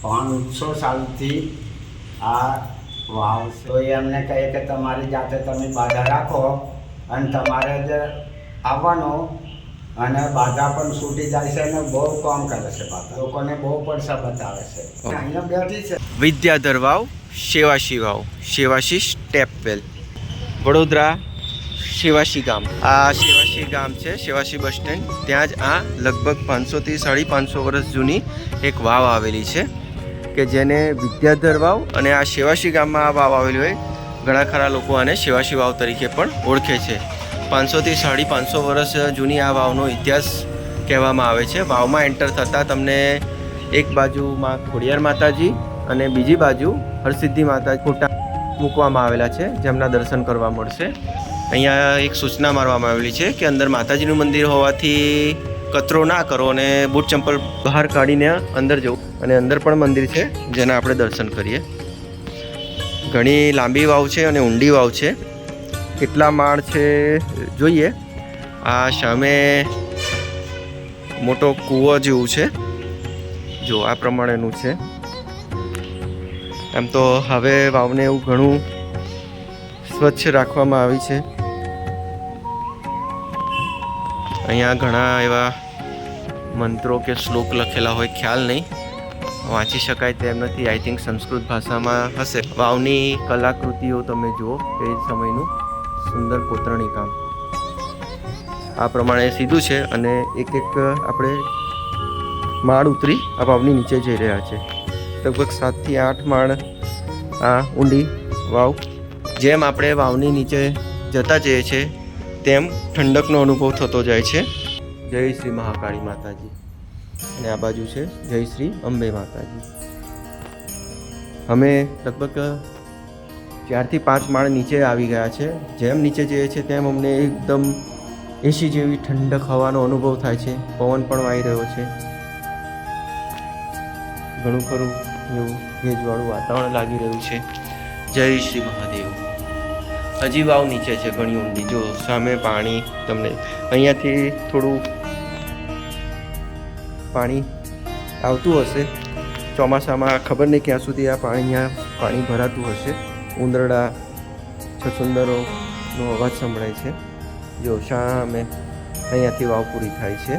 500 સાલથી આ વાવ છે. તો એમને કહે કે તમારી જાતે તમે બાધા રાખો અને તમારે જ આવવાનો, અને બાધા પણ છૂટી જાય છે અને બહુ કામ કરે છે. બાધા લોકોને બહુ પૈસા બતાવે છે. અહીંયા બેઠી છે વિદ્યાધર વાવ, સેવાશી વાવ, સેવાશી સ્ટેપવેલ, વડોદરા સેવાશી ગામ. આ સેવાશી ગામ છે, સેવાશી બસ સ્ટેન્ડ. ત્યાં જ આ લગભગ 500 થી 550 વર્ષ જૂની એક વાવ આવેલી છે કે જેને વિદ્યાધર વાવ અને આ સેવાશી ગામમાં આ વાવ આવેલી હોય ઘણા ખરા લોકો આને સેવાશી વાવ તરીકે પણ ઓળખે છે. 500 થી 550 વર્ષ જૂની આ વાવનો ઇતિહાસ કહેવામાં આવે છે. વાવમાં એન્ટર થતાં તમને એક બાજુ માં ખોડિયાર માતાજી અને બીજી બાજુ હરસિદ્ધિ માતા ફોટા મૂકવામાં આવેલા છે, જેમના દર્શન કરવા મળશે. અહીંયા એક સૂચના મારવામાં આવેલી છે કે અંદર માતાજીનું મંદિર હોવાથી કચરો ના કરો અને બૂટ ચંપલ બહાર કાઢીને અંદર જવું. અને અંદર પણ મંદિર છે જેના આપણે દર્શન કરીએ. ઘણી લાંબી વાવ છે અને ઊંડી વાવ છે. કેટલા માળ છે જોઈએ. આ સામે મોટો કૂવો જેવું છે, જો આ પ્રમાણેનું છે. એમ તો હવે વાવને એવું ઘણું સ્વચ્છ રાખવામાં આવી છે. અહીંયા ઘણા એવા મંત્રો કે શ્લોક લખેલા હોય, ખ્યાલ નહીં, વાંચી શકાય તેમ નથી. આઈ થિંક સંસ્કૃત ભાષામાં હશે. વાવની કલાકૃતિઓ તમે જુઓ, એ સમયનું સુંદર કોતરણી કામ આ પ્રમાણે સીધું છે અને એક એક આપણે માળ ઉતરી આ વાવની નીચે જઈ રહ્યા છે. લગભગ 7 થી 8 માળ આ ઊંડી વાવ. જેમ આપણે વાવની નીચે જતા જઈએ છીએ તેમ ઠંડકનો અનુભવ થતો જાય છે. જય શ્રી મહાકાળી માતાજી. અને આ બાજુ છે જય શ્રી અંબે માતાજી. અમે લગભગ 4 થી 5 માળ નીચે આવી ગયા છે. જેમ નીચે જઈએ છીએ તેમ અમને એકદમ એસી જેવી ઠંડક હવાનો અનુભવ થાય છે. પવન પણ વાઈ રહ્યો છે. ઘણું ખરું એવું ભેજવાળું વાતાવરણ લાગી રહ્યું છે. જય શ્રી મહાદેવ. હજી વાવ નીચે છે, ઘણી ઊંડી. જો સામે પાણી, તમને અહીંયાથી થોડું પાણી આવતું હશે. ચોમાસામાં ખબર નહીં ક્યાં સુધી આ અહીંયા પાણી ભરાતું હશે. ઉંદરડા, છછુંદરોનો અવાજ સંભળાય છે. જો સામે અહીંયાથી વાવ પૂરી થાય છે.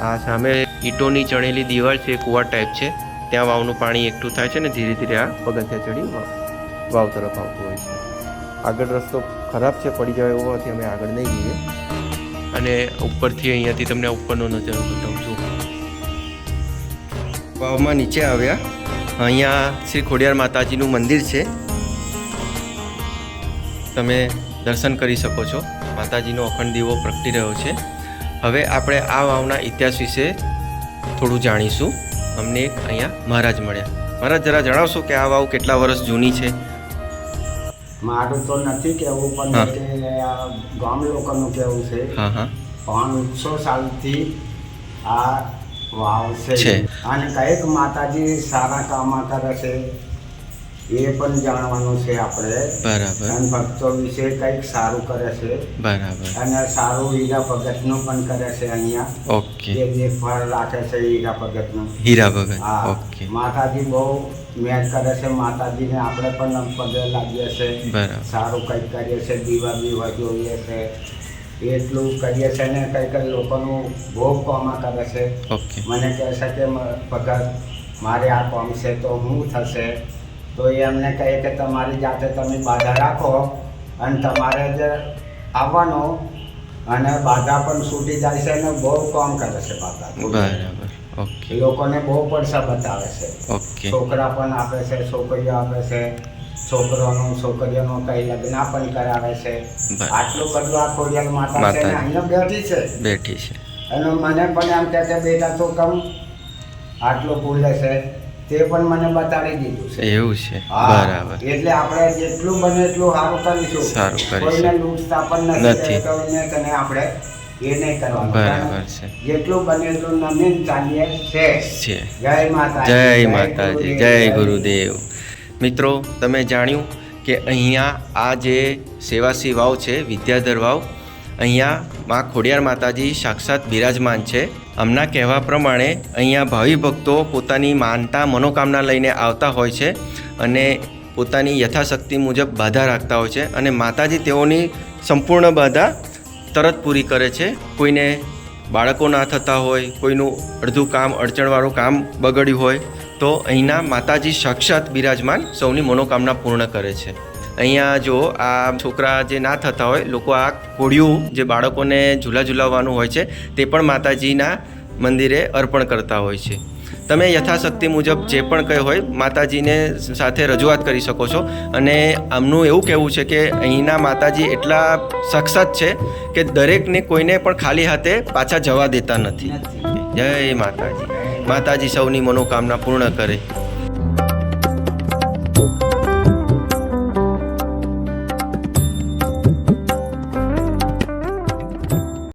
આ સામે ઈંટોની ચણેલી દિવાલ છે, કુવા ટાઈપ છે. ત્યાં વાવનું પાણી એકઠું થાય છે ને ધીરે ધીરે આ પગથિયા ચડી વાવ તરફ આવતું હોય છે. આગળ રસ્તો ખરાબ છે, પડી જાય એવો હોવાથી અમે આગળ નહીં જઈએ. અને ઉપરથી અહીંયાથી તમને ઉપરનો નજારો બતાવું છું. વાવમાં નીચે આવ્યા. અહીંયા શ્રી ખોડિયાર માતાજીનું મંદિર છે, તમે દર્શન કરી શકો છો. માતાજીનો અખંડ દીવો પ્રગટી રહ્યો છે. હવે આપણે આ વાવના ઇતિહાસ વિશે થોડું જાણીશું. અમને એક અહીંયા મહારાજ મળ્યા. મહારાજ, જરા જણાવશો કે આ વાવ કેટલા વર્ષ જૂની છે? મારું તો નથી કહેવું, પણ કે આ ગામ લોકોનું કહેવું છે. 500 સાલથી આ વાવ છે. અને કઈક માતાજી સારા કામ કરે છે એ પણ જાણવાનું છે આપણે. બરાબર. અને ભક્તો વિશે કંઈક સારું કરે છે. બરાબર. અને સારું હીરા ભગતનું પણ કરે છે અહીંયા. ઓકે. એ દેખભાળ રાખે છે હીરા ભગતનું. હીરા ભગત. હા. ઓકે. માતાજી બહુ મહેનત કરે છે. માતાજીને આપણે પણ પગે લાગીએ છીએ. બરાબર. સારું કંઈક કરીએ છીએ, દીવા બીવા જોઈએ છે, એટલું કરીએ છીએ ને કંઈક લોકોનું બહુ કામ કરે છે. ઓકે. મને કહે છે કે ભગત મારે આ કામ છે તો શું થશે? તો એ એમને કહે કે તમારી જાતે તમે બાધા રાખો અને તમારે જ આવવાનો, અને બાધા પણ છૂટી જાય છે અને બહુ કામ કરે છે બાધા. બરાબર. ઓકે. લોકોને બહુ પૈસા બતાવે છે. ઓકે. છોકરા પણ આપે છે, છોકરીઓ આપે છે, છોકરીઓનું કઈ લગ્ન પણ કરાવે છે. આટલું બધું આ ખોડિયાર માતા છે ને અહીંયા બેઠી છે. અને મને પણ એમ કહે કે બેટા તો કમ આટલું ભૂલે છે, તે પણ મને બતાવી દીધું છે. એવું છે. બરાબર. એટલે આપણે જેટલું બને એટલું સારું કરીશું. કોઈને લૂંટતા પણ નથી. તને આપણે એ નહીં કરવાનું. બરાબર છે. જેટલું બને એટલું નમીન ચાલીએ છે. જય માતાજી. જય માતાજી. જય ગુરુદેવ. મિત્રો, તમે જાણ્યું કે અહીંયા આ જે સેવાસી વાવ છે, વિદ્યાધર વાવ, અહીંયા માં ખોડિયાર માતાજી સાક્ષાત બિરાજમાન છે. આમના કહેવા પ્રમાણે અહીંયા ભાવિ ભક્તો પોતાની માનતા મનોકામના લઈને આવતા હોય છે અને પોતાની યથાશક્તિ મુજબ બાધા રાખતા હોય છે અને માતાજી તેઓની સંપૂર્ણ બાધા તરત પૂરી કરે છે. કોઈને બાળકો ના થતા હોય, કોઈનું અડધું કામ અડચણવાળું કામ બગડ્યું હોય તો અહીંના માતાજી સાક્ષાત બિરાજમાન સૌની મનોકામના પૂર્ણ કરે છે. અહીંયા જો આ છોકરા જે ના થતા હોય, લોકો આ કોડિયું જે બાળકોને ઝૂલા ઝૂલાવવાનું હોય છે તે પણ માતાજીના મંદિરે અર્પણ કરતા હોય છે. તમે યથાશક્તિ મુજબ જે પણ કંઈ હોય માતાજીને સાથે રજૂઆત કરી શકો છો. અને આમનું એવું કહેવું છે કે અહીંના માતાજી એટલા સખત છે કે દરેકને કોઈને પણ ખાલી હાથે પાછા જવા દેતા નથી. જય માતાજી. માતાજી સૌની મનોકામના પૂર્ણ કરે.